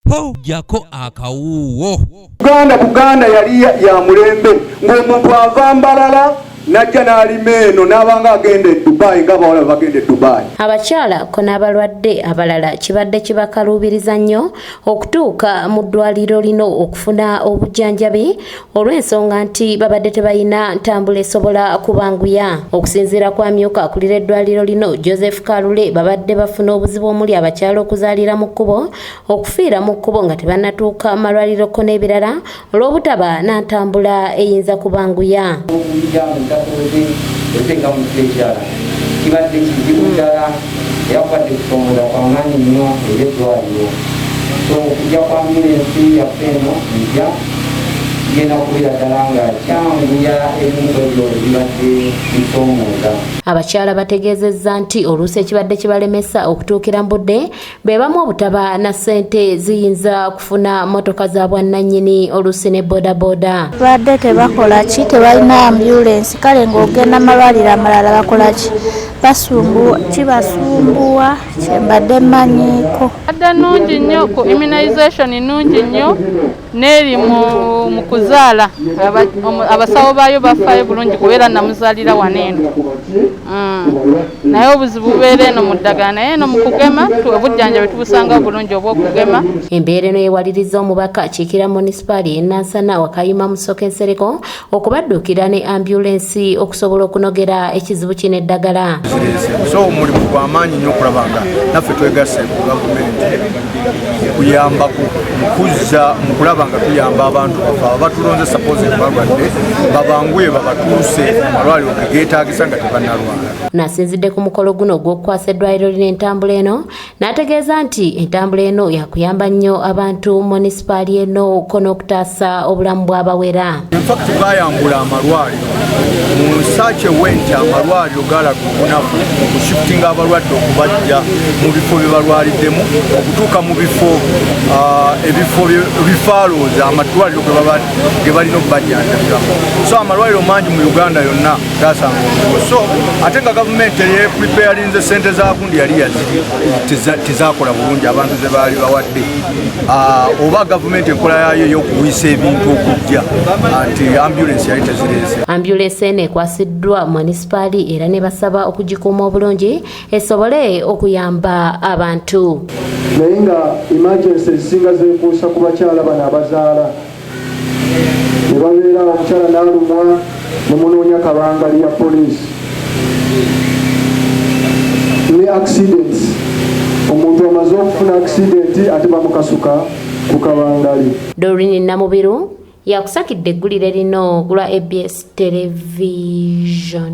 po jako akawuwo. Buganda yali ya mulembe ng'omuntu ava Mbalala najja n'alima eno n'abanga agenda e Dubai nga bawala bagenda e Dubai. Abakyala ko n'abalwadde abalala kibadde kibakaluubiriza nnyo okutuuka mu ddwaliro lino okufuna obujjanjabi olw'ensonga nti babadde tebalina ntambula esobola kubanguya. Okusinziira kwa myuka akulira eddwaliro lino Joseph Kalule, babadde bafuna obuzibu omuli abakyala okuzaalira mu kkubo, okufiira mu kkubo nga tebannatuuka malwaliroko n'ebirala olw'obutaba na ntambula eyinza kubanguya. Tenga mukejala kibadde kizibu ddala yakwadde kusongola kwamaanyi nnyo eby'eddwaliro. So okujja kwa ambulensi yaffe eno nja genda kubeera ddala nga kyanguya ebintu ebyo ebibadde bisomooza. Abakyala bategeezezza nti oluusi ekibadde kibalemesa okutuukira mu budde be bamu obutaba na ssente ziyinza kufuna motoka za bwannannyini oluusi ne bodaboda. Badde tebakola ki, tebalina ambulensi, kale ng'ogenda malwaliro amalala bakola ki? Kibasumbuwa kyembadde mmanyiiko. Adda nnungi nnyo ku immunization nnungi nnyo n'eri mu kuzaala abasawo baayo bafaayo bulungi kubeera namuzaalira wano eno. Naye obuzibu bubeera eno mu ddagala, naye eno mu kugema obujjanjabi tubusanga bulungi obw'okugema. Embeera eno yeewaliriza omubaka kiikira munisipaali y'e Nansana Wakayima Musoke Nsereko okubadduukira ne ambulensi okusobola okunogera ekizibu kino eddagala. So mulimu gw'amaanyi nnyo okulaba nga naffe twegasse ku gavumenti kuyamba kuzza mu kulaba nga tuyamba abantu abatulonze suppose balwadde babanguye babatuuse amalwaliro geetaagisa nga tebannalwala. Nasinzidde ku mukolo guno ogw'okukwasa eddwaliro lino entambula eno n'ategeeza nti entambula eno yakuyamba nnyo abantu munisipaali eno ko n'okutaasa obulamu bw'abawera. Infact bayambula amalwaliro mu nsaace wenti amalwaliro galagunafu okushifutinga abalwadde okubajja mu bifo bye balwaliddemu okutuuka mu bifo bifaalooza amadwaliro ge balina okubajjanjabiramu. So amalwaliro mangi mu Uganda yonna gasanga omulimu. So ate nga gavumenti yepreparinze sente zagundi yali tezakola bulungi abantu ze baali bawadde. Oba gavumenti enkola yayo ey'okuwisa ebintu okujja anti ambulensi yali tezirese. Ambulensi eno ekwasiddwa munisipaali era ne basaba okugikuuma obulungi esobole okuyamba abantu. Naye nga emergency ezisinga zeekuusa ku bakyala bano abazaala ne babeera omukyala n'alumwa ne munoonya kabangali ya poliisi ne accidents. Omuntu amaze okufuna accident ate bamukasuka ku kabangali. Doreen Namubiru yakusakidde eggulire lino ku lwa ABS television.